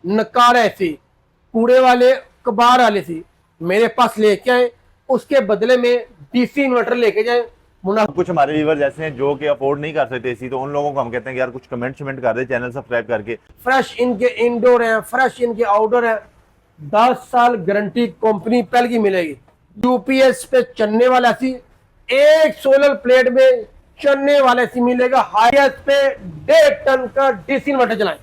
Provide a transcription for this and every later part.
नकार ऐसी कूड़े वाले कबार वाले सी मेरे पास लेके आए, उसके बदले में डीसी इन्वर्टर लेके जाए। कुछ हमारे व्यूअर्स ऐसे हैं जो कि अफोर्ड नहीं कर सकते एसी, तो उन लोगों को हम कहते हैं कि यार कुछ कमेंट कर दे चैनल सब्सक्राइब करके। फ्रेश इनके इंडोर है, फ्रेश इनके आउटडोर है। 10 साल गारंटी कंपनी पहले की मिलेगी। यूपीएस पे चलने वाला सी, एक सोलर प्लेट में चलने वाला सी मिलेगा। हाईएस्ट पे 1.5 टन का डीसी इन्वर्टर चलाएं।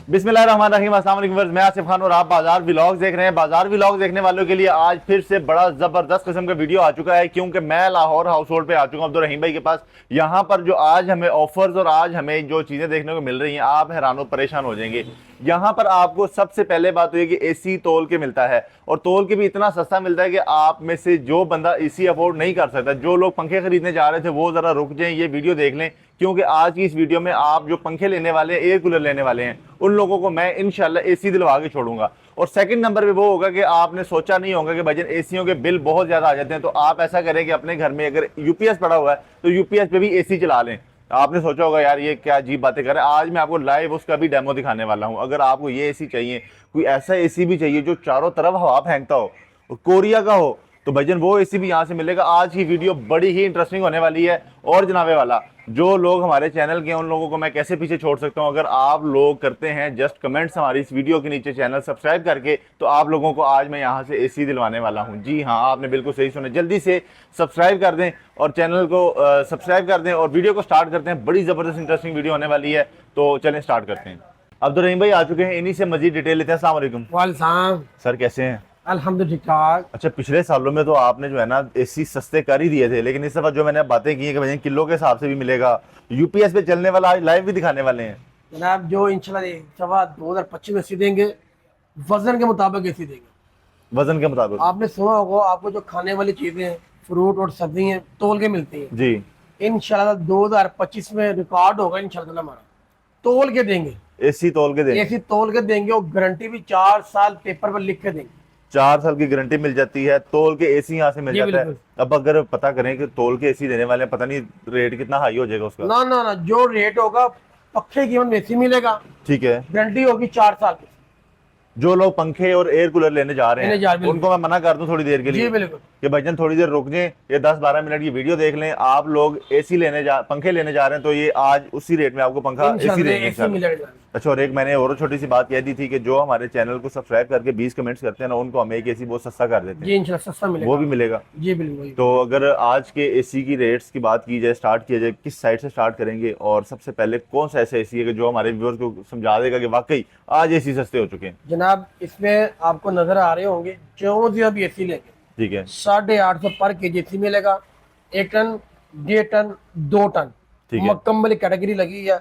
बिस्मिल्लाहिर्रहमानिर्रहीम, अस्सलाम वालेकुम व्यूअर्स, मैं आसिफ खान और आप बाजार व्लॉग्स देख रहे हैं। बाजार व्लॉग्स देखने वालों के लिए आज फिर से बड़ा जबरदस्त किस्म का वीडियो आ चुका है, क्योंकि मैं लाहौर हाउस होल्ड पे आ चुका हूं अब्दुल रहीम भाई के पास। यहाँ पर जो आज हमें ऑफर्स और आज हमें जो चीजें देखने को मिल रही हैं, आप हैरान परेशान हो जाएंगे। यहाँ पर आपको सबसे पहले बात तो ये कि एसी तोल के मिलता है, और तोल के भी इतना सस्ता मिलता है कि आप में से जो बंदा एसी अफोर्ड नहीं कर सकता, जो लोग पंखे खरीदने जा रहे थे, वो जरा रुक जाएं, ये वीडियो देख लें, क्योंकि आज की इस वीडियो में आप जो पंखे लेने वाले हैं, एयर कूलर लेने वाले हैं, उन लोगों को मैं इंशाल्लाह एसी दिलवा के छोड़ूंगा। और सेकंड नंबर पे वो होगा कि आपने सोचा नहीं होगा कि भाईजान एसीओं के बिल बहुत ज्यादा आ जाते हैं, तो आप ऐसा करें कि अपने घर में अगर यूपीएस पड़ा हुआ है तो यूपीएस पे भी एसी चला लें। आपने सोचा होगा यार ये क्या अजीब बातें कर रहे हैं, आज मैं आपको लाइव उसका भी डेमो दिखाने वाला हूं। अगर आपको ये एसी चाहिए, कोई ऐसा एसी भी चाहिए जो चारों तरफ हवा फेंकता हो, कोरिया का हो, तो भाईजान वो एसी भी यहाँ से मिलेगा। आज की वीडियो बड़ी ही इंटरेस्टिंग होने वाली है। और जनाबे वाला, जो लोग हमारे चैनल के हैं उन लोगों को मैं कैसे पीछे छोड़ सकता हूँ। अगर आप लोग करते हैं जस्ट कमेंट्स हमारी इस वीडियो के नीचे चैनल सब्सक्राइब करके, तो आप लोगों को आज मैं यहाँ से एसी दिलवाने वाला हूँ। जी हाँ, आपने बिल्कुल सही सुना, जल्दी से सब्सक्राइब कर दें और चैनल को सब्सक्राइब कर दें और वीडियो को स्टार्ट करते हैं। बड़ी जबरदस्त इंटरेस्टिंग वीडियो होने वाली है, तो चलें स्टार्ट करते हैं। अब्दुल रहीम भाई आ चुके हैं, इन्हीं से मजीद डिटेल लेते हैं। अस्सलाम वालेकुम। वालेकुम सर कैसे हैं? अल्हम्दुलिल्लाह। अच्छा, पिछले सालों में तो आपने जो है ना एसी सस्ते कर ही दिए थे, लेकिन इस दफा जो मैंने बातें की है कि भाई किलो के हिसाब से भी मिलेगा, यूपीएस पे चलने वाला आज लाइव भी दिखाने वाले हैं जनाब। जो इंशाल्लाह 2025 में एसी देंगे, वजन के मुताबिक एसी देंगे। वजन के मुताबिक। आपने सुना होगा, आपको जो खाने वाली चीजें हैं, फ्रूट और सब्जी हैं, तोल के मिलती हैं जी। इंशाल्लाह 2025 में रिकॉर्ड होगा इंशाल्लाह। हमारा तोल के देंगे, एसी तोल के देंगे, एसी तोल के देंगे, और गारंटी भी 4 साल पेपर पर लिख के देंगे। 4 साल की गारंटी मिल जाती है, तोल के एसी यहाँ से मिल जाता है। अब अगर पता करें कि तोल के एसी देने वाले हैं, पता नहीं रेट कितना हाई हो जाएगा उसका। ना ना ना, जो रेट होगा पक्के कीमत में एसी मिलेगा। ठीक है, गारंटी होगी 4 साल की। जो लोग पंखे और एयर कूलर लेने जा रहे हैं उनको मैं मना कर दूं थोड़ी देर के लिए कि भाईजान थोड़ी देर रुक जाएं, ये 10-12 मिनट की वीडियो देख लें। आप लोग एसी पंखे लेने जा रहे हैं, तो ये आज उसी रेट में आपको पंखा एसी देंगे। अच्छा, और एक मैंने और छोटी सी बात कह दी थी कि जो हमारे चैनल को सब्सक्राइब करके 20 कमेंट्स करते हैं ना, उनको हम एक एसी बहुत सस्ता कर देते हैं। जी इंशाल्लाह सस्ता मिलेगा, वो भी मिलेगा जी बिल्कुल। तो अगर आज के एसी की रेट्स की बात की जाए, स्टार्ट किया जाए, किस साइड से स्टार्ट करेंगे, और सबसे पहले कौन सा ऐसा एसी है कि जो हमारे व्यूअर्स को समझा देगा कि वाकई आज एसी सस्ते हो चुके हैं? जनाब, इसमें आपको नजर आ रहे होंगे जो भी एसी लेंगे, ठीक है, 850 पर केजी एसी मिलेगा। 1 टन, 1.5 टन, 2 टन मुकम्मल कैटेगरी लगी है।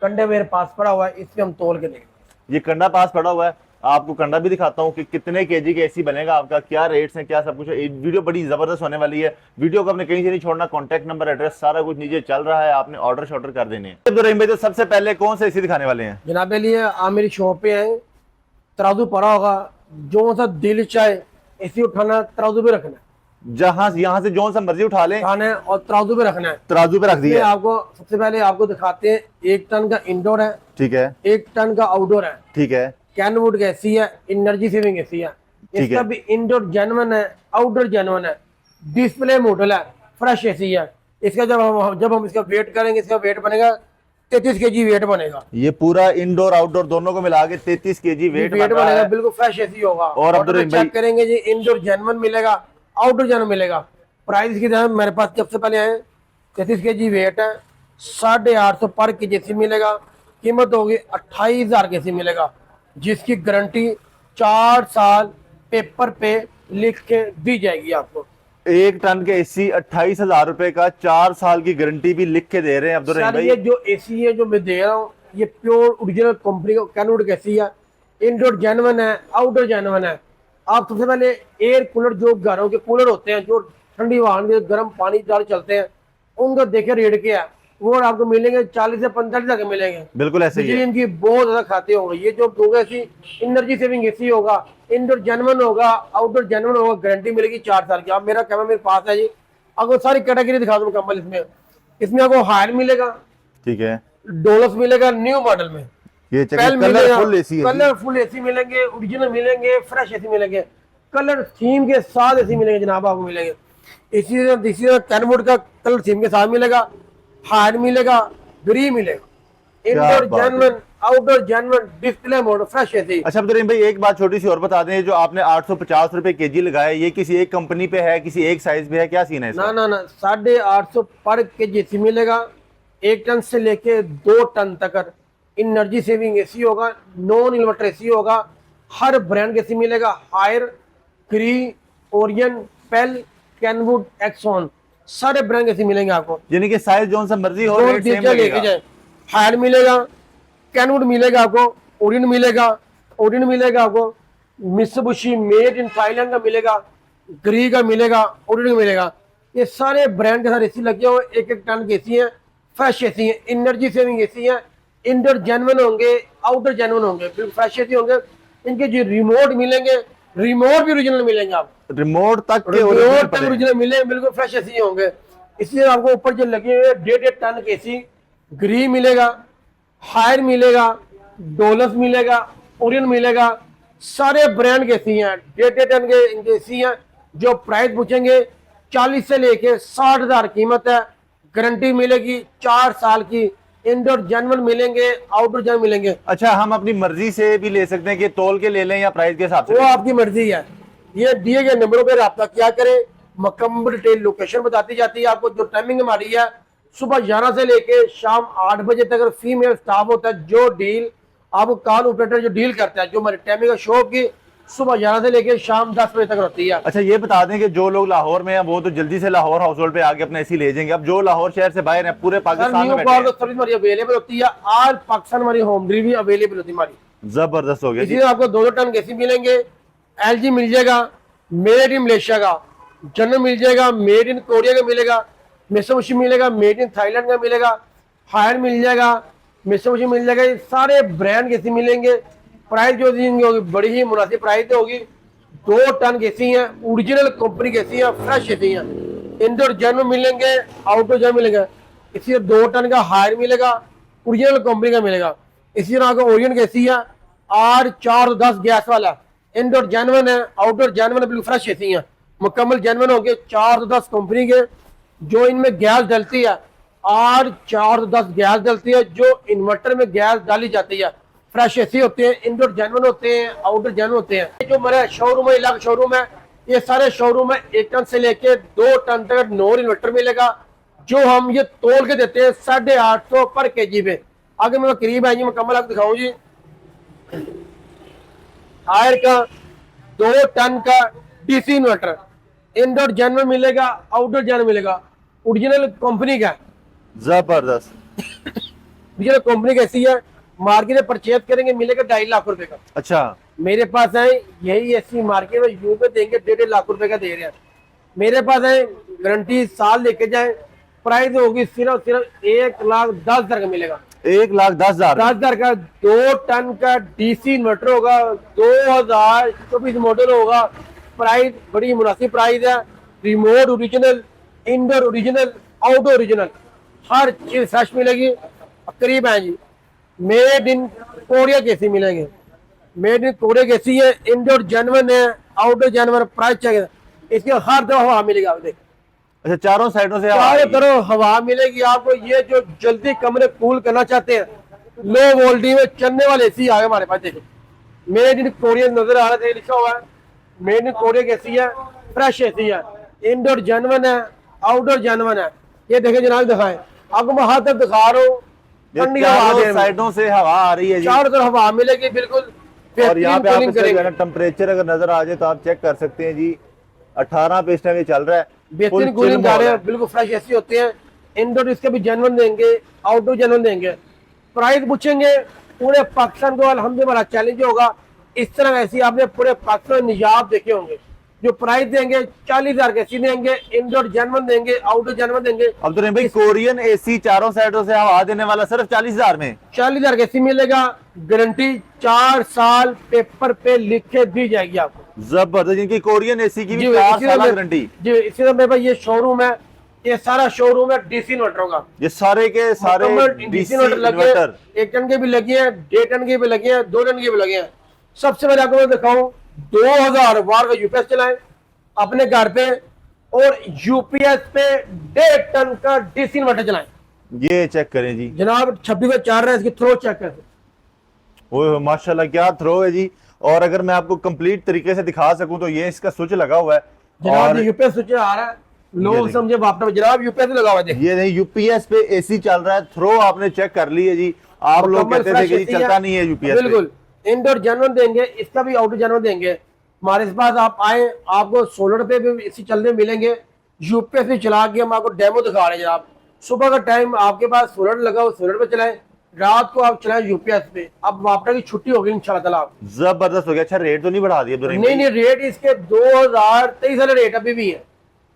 कंडे मेरे पास पड़ा हुआ है, इसमें हम तोल के देंगे। ये कंडा पास पड़ा हुआ है, आपको कंडा भी दिखाता हूँ कि कितने केजी के एसी बनेगा आपका, क्या रेट्स हैं, क्या सब कुछ है। वीडियो बड़ी जबरदस्त होने वाली है। वीडियो को आपने कहीं से नहीं छोड़ना, कॉन्टैक्ट नंबर, एड्रेस सारा कुछ नीचे चल रहा है, आपने ऑर्डर शॉर्डर कर देने हैं। अब्दुल रहीम भाई, तो सबसे पहले कौन सा एसी दिखाने वाले हैं? जनाब लिए आप मेरी शॉप पे आए, तराजू पड़ा होगा, जो सा दिल चाहे एसी उठाना, तराजू पे रखना है। यहाँ से जो सा मर्जी उठा लें और तराजू पे रखना है। तराजू पे रख दिया। आपको सबसे पहले आपको दिखाते हैं, 1 टन का इंडोर है, ठीक है, 1 टन का आउटडोर है, ठीक है, कैनवुड का एसी है, एनर्जी सेविंग एसी है। इसका भी इंडोर जेन्युइन है, आउटडोर जेन्युइन है, डिस्प्ले मॉडल है, फ्रेश एसी है। इसका जब हम इसका वेट करेंगे, इसका वेट बनेगा 33 केजी वेट बनेगा। ये पूरा इंडोर आउटडोर दोनों को मिला के 33 केजी वेट बनेगा। बिल्कुल फ्रेश एसी होगा। और चेक करेंगे जी, इंडोर जेन्युइन मिलेगा, आउटडोर जेन्युइन मिलेगा। प्राइस की तरह मेरे पास सबसे पहले है, 33 केजी वेट है, 850 पर केजी एसी मिलेगा। कीमत होगी 28,000 के एसी मिलेगा, जिसकी गारंटी 4 साल पेपर पे लिख के दी जाएगी आपको। 1 टन के एसी 28,000 रुपए का, 4 साल की गारंटी भी लिख के दे रहे हैं अब्दुल रहीम भाई। ये जो एसी है जो मैं दे रहा हूँ, ये प्योर ओरिजिनल कंपनी का कैनवुड का एसी है, इंडोर जेन्युइन है, आउटडोर जेन्युइन है। आप सबसे पहले एयर कूलर, जो घरों के कूलर होते हैं, जो ठंडी हवा में गर्म पानी डाल चलते हैं, उनका देखे रेट क्या है, वो आपको मिलेंगे 40 से 45 तक मिलेंगे। बिल्कुल ऐसे ही है। इनकी बहुत ज्यादा खाते होंगे। ये जो दोगे एसी, एनर्जी सेविंग एसी होगा, इंडोर जेन्युइन होगा, आउटडोर जेन्युइन होगा, गारंटी मिलेगी 4 साल की। आप मेरा कैमरा मेरे पास है जी, आपको सारी कैटेगरी दिखा दूं मुकम्मल। इसमें आपको हायर मिलेगा, ठीक है, डोलस मिलेगा न्यू मॉडल में, ये पेल कलरफुल एसी है, कलरफुल एसी मिलेंगे, ओरिजिनल मिलेंगे, फ्रेश एसी मिलेंगे, कलर थीम के साथ एसी मिलेंगे जनाब, आपको मिलेंगे। इसी तरह कैनवुड का कलर थीम के साथ मिलेगा, हार्ड मिलेगा, ग्री मिलेगा, indoor genuine, outdoor genuine, display mode, fresh AC. अच्छा अब्दुल भाई एक बात छोटी सी और बता दें, जो आपने 850 रुपए केजी लगाया, ये किसी एक कंपनी पे है, किसी एक साइज पे है, क्या सीन है इसका? ना 850 पर केजी एसी मिलेगा, 1 टन से लेके 2 टन तक। एनर्जी सेविंग एसी होगा, नॉन इन्वर्टर एसी होगा, हर ब्रांड के एसी मिलेगा, हायर, क्री, ओरियन, पेल, कैनवुड, एक्सॉन, सारे ब्रांड के एसी मिलेंगे आपको। यानी कि साइज जो सा मर्जी हो, रेट सेम लेके जाए। हायर मिलेगा, कैनवुड मिलेगा आपको, ओरियन मिलेगा आपको, मित्सुबिशी मेड इन थाईलैंड का मिलेगा, ग्री का मिलेगा, ओरियन का मिलेगा। ये सारे ब्रांड के साथ एसी लगे हुए, 1-1 टन के एसी है, फ्रेश एसी है, एनर्जी सेविंग एसी है, इंडोर जेन्युइन होंगे, आउटडोर जेन्युइन होंगे, बिल्कुल फ्रेश एसी होंगे। इनके जो रिमोट मिलेंगे, रिमोट भी ओरिजिनल मिलेंगे आपको, रिमोट तक ओरिजिनल मिलेंगे, बिल्कुल फ्रेश एसी होंगे। इसलिए आपको ऊपर जो लगे हुए 1.5 टन के एसी, ग्री मिलेगा, हायर मिलेगा, डोलस मिलेगा, ओरियन मिलेगा, सारे ब्रांड के एसी हैं, 1.5 टन के इनके एसी हैं। जो प्राइस पूछेंगे 40 से लेके 60,000 कीमत है, गारंटी मिलेगी 4 साल की, इंडोर जेन्युइन मिलेंगे, आउटडोर जेन्युइन मिलेंगे। अच्छा हम अपनी मर्जी से भी ले सकते हैं कि तोल के ले लें या प्राइस के हिसाब से? वो आपकी मर्जी है। ये दिए गए नंबरों पे रब्ता क्या करें, मुकम्मल डिटेल लोकेशन बताती जाती है आपको। जो टाइमिंग हमारी है सुबह 11 से लेके शाम 8 बजे तक, अगर फीमेल स्टाफ होता है, जो डील आपको कॉल ऑपरेटर जो डील करता है, जो हमारी टाइमिंग है शॉप की, सुबह 11 से लेके शाम 10 बजे तक होती है। अच्छा ये बता दें कि जो लोग लाहौर में हैं वो तो जल्दी से लाहौर हाउस होल्ड पे आके अपने एसी ले जाएंगे। अब जो लाहौर शहर से बाहर है, पूरे पाकिस्तान में बैठे हैं, सर्विस हमारी अवेलेबल होती है, आज पाकिस्तान हमारी होम डिलीवरी अवेलेबल होती है हमारी। जबरदस्त हो गया। इसी तरह आपको 2-2 टन एसी मिलेंगे, एलजी मिल जाएगा, मेड इन मलेशिया का, जनरल मिल जाएगा, मेड इन कोरिया का मिलेगा, मित्सुबिशी मिलेगा, मेड इन थाईलैंड का मिलेगा, हायर मिल जाएगा, मित्सुबिशी मिल जाएगा। ये सारे ब्रांड के एसी मिलेंगे। प्राइस जो होगी बड़ी ही मुनासिब प्राइस होगी। 2 टन के एसी हैं, ओरिजिनल कंपनी के एसी हैं, फ्रेश एसी हैं, इंडोर जेन्युइन मिलेंगे, आउटडोर जेन्युइन मिलेगा। इसी तरह 2 टन का हायर मिलेगा, ओरिजिनल कंपनी का मिलेगा। इसी तरह का ओरियन का एसी है, R410 गैस वाला, इंडोर जेन्युइन है, आउटडोर जेन्युइन है, बिल्कुल फ्रेश एसी है, मुकम्मल जेन्युइन होंगे। 410 कंपनी के, जो इनमें गैस डलती है, R410 गैस डलती है, जो इन्वर्टर में गैस डाली जाती है। फ्रेश एसी होते हैं, इंडोर जेन्युइन होते हैं, आउटडोर जेन्युइन होते हैं। जो हमारे शोरूम है, इलाका शोरूम है, ये सारे शोरूम है 1 टन से लेके 2 टन तक नॉन इन्वर्टर मिलेगा, जो हम ये तोल के देते हैं 850 पर केजी पे। आगे मैं करीब आएंगे, मुकम्मल आपको दिखाऊं जी। हायर का 2 टन का डीसी इन्वर्टर, इंडोर जेन्युइन मिलेगा, आउटडोर जेन्युइन मिलेगा, ओरिजिनल कंपनी का, जबरदस्त ओरिजिनल कंपनी का एसी है। मार्केट में परचेज करेंगे मिलेगा 2.5 लाख रुपए का। अच्छा मेरे पास है यही एसी मार्केट में यूं पे देंगे 1.5 लाख रुपए का दे रहे हैं। मेरे पास है गारंटी साल लेके जाए, प्राइस होगी सिर्फ 1,10,000 का मिलेगा। 1,10,000 का 2 टन का डीसी इन्वर्टर होगा, 2024 मॉडल होगा। प्राइस बड़ी मुनासिब प्राइस है। Remote original, indoor original, outdoor original, हर चीज फ्रेश मिलेगी। करीब है जी, मेड इन कोरिया के एसी मिलेंगे, मेड इन कोरिया के एसी है, इंडोर जेन्युइन है, आउटडोर जेन्युइन। प्राइस चाहिए इसके हर तरफ हवा मिलेगी। आप देखिए, अच्छा चारों साइडों से चारों तरफ हवा मिलेगी आपको। ये जो जल्दी कमरे कूल करना चाहते हैं, लो वोल्टेज में चलने वाले एसी आ गए हमारे पास। देखिए मेड इन कोरिया नजर आ रहा है, लिखा हुआ है मेड इन कोरिया के एसी है, फ्रेश एसी है, इंडोर जेन्युइन है, आउटडोर जेन्युइन है। ये देखें जनाब, दिखाएं आपको, मैं हाथ तक दिखा रहा हूँ, साइडों से हवा आ रही है, चारों तरफ हवा मिलेगी बिल्कुल। और यहाँ पे आप टेम्परेचर अगर नजर आ जाए तो आप चेक कर सकते हैं जी, 18 पे इस टाइम ये चल रहा है, बेहतरीन कूलिंग जा रहे हैं, बिल्कुल फ्रेश एसी होते हैं। इंडोर इसके भी जेन्युइन देंगे, आउटडोर जेन्युइन देंगे। प्राइस पूछेंगे पूरे पाकिस्तान को, अल्हम्दुलिल्लाह चैलेंज होगा। इस तरह ऐसी आपने पूरे पाकिस्तान में निजाब देखे होंगे। जो प्राइस देंगे 40,000 के एसी देंगे, इंडोर जेन्युइन देंगे, आउटडोर जेन्युइन देंगे। अब तो भाई कोरियन एसी चारों साइडों से हवा देने वाला सिर्फ 40,000 में, 40,000 के एसी मिलेगा। गारंटी 4 साल पेपर पे लिख के दी जाएगी आपको। जबरदस्त, जिनकी कोरियन एसी की भी 4 साल गारंटी। जी, इसी तरह मेरे पास ये शोरूम है, ये सारा शोरूम है डीसी इन्वर्टरों का। ये सारे के सारे डीसी इन्वर्टर लगे हैं, 1 टन के भी लगे हैं, 1.5 टन के भी लगे हैं, 2 टन के भी लगे हैं। सबसे पहले आपको मैं दिखाऊं 2000 वाट का यूपीएस चलाएं अपने घर पे और यूपीएस पे 1.5 टन का डीसी इन्वर्टर चलाएं। ये चेक करें जी जनाब 26 में 4 रहा है, इसकी थ्रो चेक करें। ओह माशाल्लाह क्या थ्रो है जी। और अगर मैं आपको कंप्लीट तरीके से दिखा सकूं तो ये इसका स्विच लगा हुआ है जनाब यूपीएस स्विच आ रहा है, लोग समझे वापस जनाब यूपीएस लगा हुआ है। ये नहीं यूपीएस पे एसी चल रहा है, थ्रो आपने चेक कर ली है जी। आप लोग कहते थे कि जी चलता नहीं है यूपीएस। बिल्कुल इंडोर जेन्युइन देंगे, इसका भी आउटडोर जेन्युइन देंगे। हमारे पास आप आए, आपको सोलर पे भी एसी चलने मिलेंगे, यूपीएस भी चला के हम आपको डेमो दिखा रहे हैं। जनाब सुबह का टाइम आपके पास सोलर लगा हो, सोलर पे चलाएं, रात को आप चलाएं यूपीएस पे। अब वापटा की छुट्टी होगी इंशाल्लाह ताला। जबरदस्त हो गया। अच्छा रेट तो नहीं बढ़ा दिया? नहीं रेट इसके 2023 वाले रेट अभी भी है,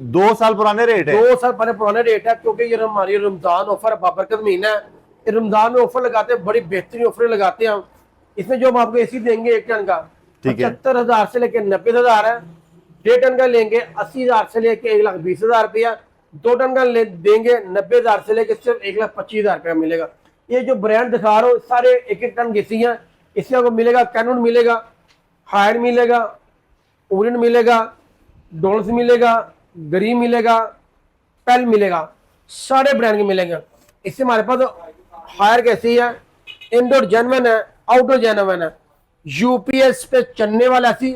2 साल पुराने रेट है। 2 साल पहले पुराने रेट है, क्योंकि ये हमारी रमजान ऑफर बाबरकत महीना है, रमजान में ऑफर लगाते हैं, बड़ी बेहतरीन ऑफर लगाते हैं हम। इसमें जो हम आपको एसी देंगे 1 टन का 75,000 से लेकर 90,000 है, 1.5 टन का लेंगे 80,000 से लेकर 1,20,000 रुपया, 2 टन का देंगे 90,000 से लेकर सिर्फ 1,25,000 रुपया मिलेगा। ये जो ब्रांड दिखा रहा हूँ सारे 1-1 टन एसी हैं। इसमें आपको मिलेगा कैनन मिलेगा, हायर मिलेगा, ओरियन मिलेगा, डोल्स मिलेगा, गरी मिलेगा, पेल मिलेगा, सारे ब्रांड के मिलेंगे। इससे हमारे पास हायर कैसी है, इंडोर जेन्युइन है, आउटडोर जेन्युइन है, यूपीएस पे चलने वाला एसी,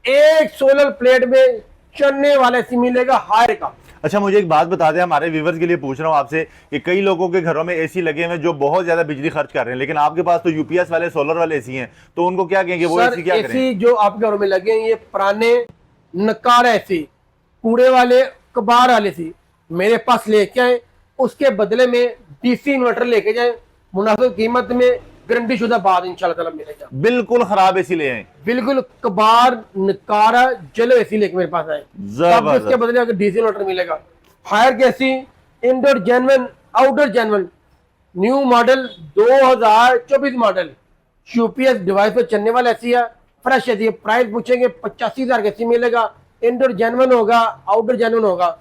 एक सोलर प्लेट में चलने वाला एसी मिलेगा हायर का। अच्छा मुझे एक बात बता दें, हमारे व्यूवर्स के लिए पूछ रहा हूँ आपसे कि कई लोगों के घरों में एसी लगे हुए जो बहुत ज्यादा बिजली खर्च कर रहे हैं, लेकिन आपके पास तो यूपीएस वाले सोलर वाले एसी हैं, तो उनको क्या कहेंगे? वो एसी क्या करें? जो आपके घरों में लगे हैं ये पुराने नकार एसी, कूड़े वाले कबार वाले सी मेरे पास लेके आए, उसके बदले में डीसी इन्वर्टर लेके जाए, मुनासिब कीमत में, गारंटी शुदा बाद इंशाल्लाह ताला मिलेगा। बिल्कुल खराब एसी ले आए, बिल्कुल कबार नकारा जलो एसी लेके मेरे पास आए, तब उसके बदले अगर डीसी इन्वर्टर मिलेगा। हायर कैसी, indoor genuine, outdoor genuine, new model 2024 model, UPS device पे चलने वाला एसी है, फ्रेश एसी है। प्राइस पूछेंगे 85,000 का एसी मिलेगा, इंडोर जेन्युइन होगा, आउटडोर जेन्युइन होगा।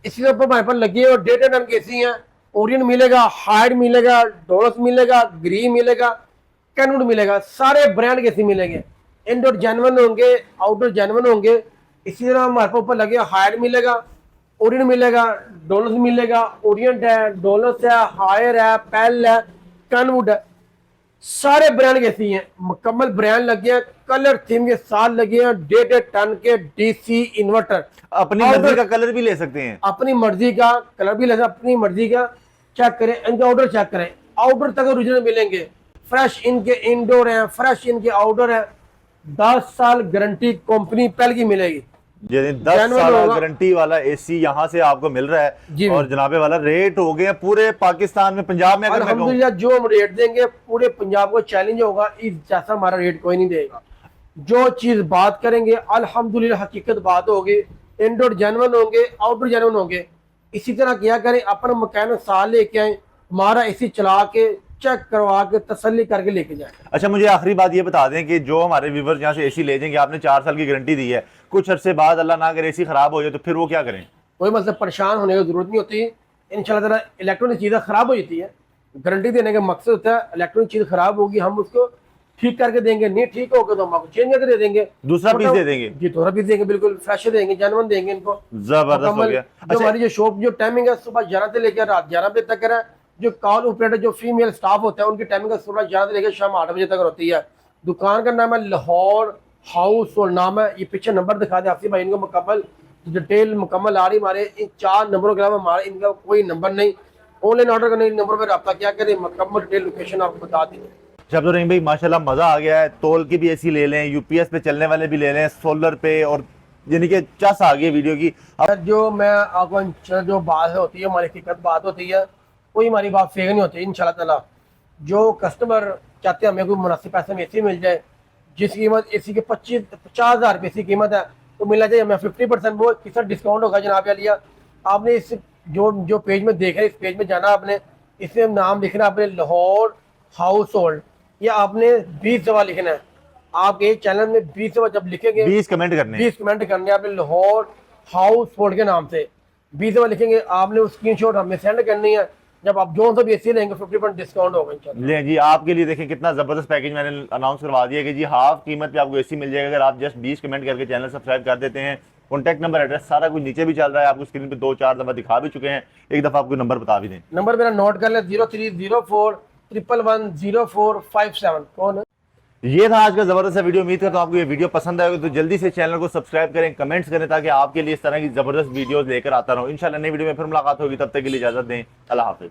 इसके ऊपर हमारे पास लगी है 1.5 टन की एसी है, ओरियन मिलेगा, हाइड मिलेगा, डोलस मिलेगा, ग्री मिलेगा, कैनवुड मिलेगा, सारे ब्रांड के एसी मिलेंगे। इंडोर जेन्युइन होंगे, आउटडोर जेन्युइन होंगे। इसी तरह हमारे पास ऊपर लगे हाइड मिलेगा, ओरियन मिलेगा, डोलस मिलेगा, ओरियंट है, डोलस है, हायर है, पेल है, कैनवुड है, सारे ब्रांड के एसी हैं, मुकम्मल ब्रांड लगे हैं, कलर थीम के साथ लगे हैं। 1.5 टन के डीसी इन्वर्टर, अपनी मर्जी का कलर भी ले सकते हैं, अपनी मर्जी का कलर भी ले सकते, अपनी मर्जी का। चेक करें, इनका ऑर्डर चेक करें, आउटडोर तक ओरिजिनल मिलेंगे, फ्रेश इनके इंडोर है, फ्रेश इनके आउटडोर है। 10 साल गारंटी कंपनी पेल की मिलेगी, 10 साल गारंटी वाला एसी यहाँ से आपको मिल रहा है। और जनाबे वाला रेट हो गए पूरे पाकिस्तान में, पंजाब में अगर मैं कहूं, जो हम रेट देंगे पूरे पंजाब को चैलेंज होगा, इस जैसा हमारा रेट कोई नहीं देगा। जो चीज बात करेंगे अल्हम्दुलिल्लाह हकीकत बात होगी, इंडोर जेन्युइन होंगे, आउटडोर जेन्युइन होंगे। इसी तरह किया करें, अपना मकैनिक साल लेके आए, हमारा एसी चला के चेक करवा के तसल्ली करके लेके जाए। अच्छा मुझे आखिरी बात ये बता दें कि जो हमारे व्यूवर्स यहाँ से एसी ले जाएंगे, आपने 4 साल की गारंटी दी है, कुछ अरसे बाद अल्लाह ना अगर एसी खराब हो जाए तो फिर वो क्या करें? कोई मतलब परेशान होने की जरूरत नहीं होती। इंशाल्लाह ताला इलेक्ट्रॉनिक चीज़ें खराब हो जाती है, गारंटी देने का मकसद होता है इलेक्ट्रॉनिक चीज़ खराब होगी हम उसको ठीक करके देंगे, नहीं ठीक होगा तो हम आपको चेंज करके दे देंगे, दूसरा पीस दे देंगे जी, दूसरा पीस देंगे, बिल्कुल फ्रेश देंगे, जेन्युइन देंगे इनको। जबरदस्त हो गया। जो हमारी जो शॉप जो टाइमिंग है सुबह 11 से लेकर रात 11 बजे तक है। जो कॉल ऑपरेटर जो फीमेल स्टाफ होता है उनकी टाइमिंग सुबह 11 से लेकर शाम 8 बजे तक होती है। दुकान का नाम है लाहौर हाउस और नाम है, ये पीछे नंबर दिखा दे आसिफ भाई, इनको मुकम्मल डिटेल मुकम्मल आ रही हमारे इन 4 नंबरों के अलावा हमारा इनका कोई नंबर नहीं। ऑनलाइन ऑर्डर करने नंबर पर रब्ता क्या करें, मुकम्मल डिटेल लोकेशन आपको बता देंगे। अब्दुल रहीम भाई माशाल्लाह मजा आ गया है, तोल की भी एसी ले लें, यूपीएस पे चलने वाले भी ले लें, सोलर पे, और यानी कि चस आ गई वीडियो की। अब जो मैं आपको जो बात होती है हमारी हकीकत बात होती है, कोई हमारी बात फेक नहीं होती इंशाल्लाह ताला। जो कस्टमर चाहते हैं हमें कोई मुनासिब पैसे में एसी मिल जाए, जिस कीमत एसी के 50,000 रुपये की कीमत है तो मिलना चाहिए हमें 50% वो किस डिस्काउंट होगा जनाब लिया। आपने इस जो पेज में देख रहे हैं, इस पेज में जाना आपने, इसमें नाम लिखना आपने लाहौर हाउस होल्ड, या आपने 20 दफा लिखना है। आप एक चैनल में 20 दफा जब लिखेंगे 20 कमेंट करने, 20 कमेंट करने आपने लाहौर हाउस होल्ड के नाम से। 20 में लिखेंगे, आपने स्क्रीनशॉट हमें सेंड करनी है। जब आप जो सा भी एसी लेंगे 50% डिस्काउंट होगा इंशाल्लाह। ले जी, आपके लिए देखें कितना जबरदस्त पैकेज मैंने अनाउंस करवा दिया कि जी हाफ कीमत पे आपको एसी मिल जाएगा अगर आप जस्ट 20 कमेंट करके चैनल सब्सक्राइब कर देते हैं। कॉन्टैक्ट नंबर, एड्रेस सारा कुछ नीचे भी चल रहा है, आपको स्क्रीन पे 2-4 दफा दिखा भी चुके हैं। एक दफा आपको नंबर बता भी दें। नंबर मेरा नोट कर ले 0304110457। कौन है? ये था आज का जबरदस्त वीडियो। उम्मीद करता हूं आपको ये वीडियो पसंद आएगा, तो जल्दी से चैनल को सब्सक्राइब करें, कमेंट्स करें, ताकि आपके लिए इस तरह की जबरदस्त वीडियोस लेकर आता रहूं। इंशाल्लाह नई वीडियो में फिर मुलाकात होगी, तब तक के लिए इजाजत दें। अल्लाह हाफिज।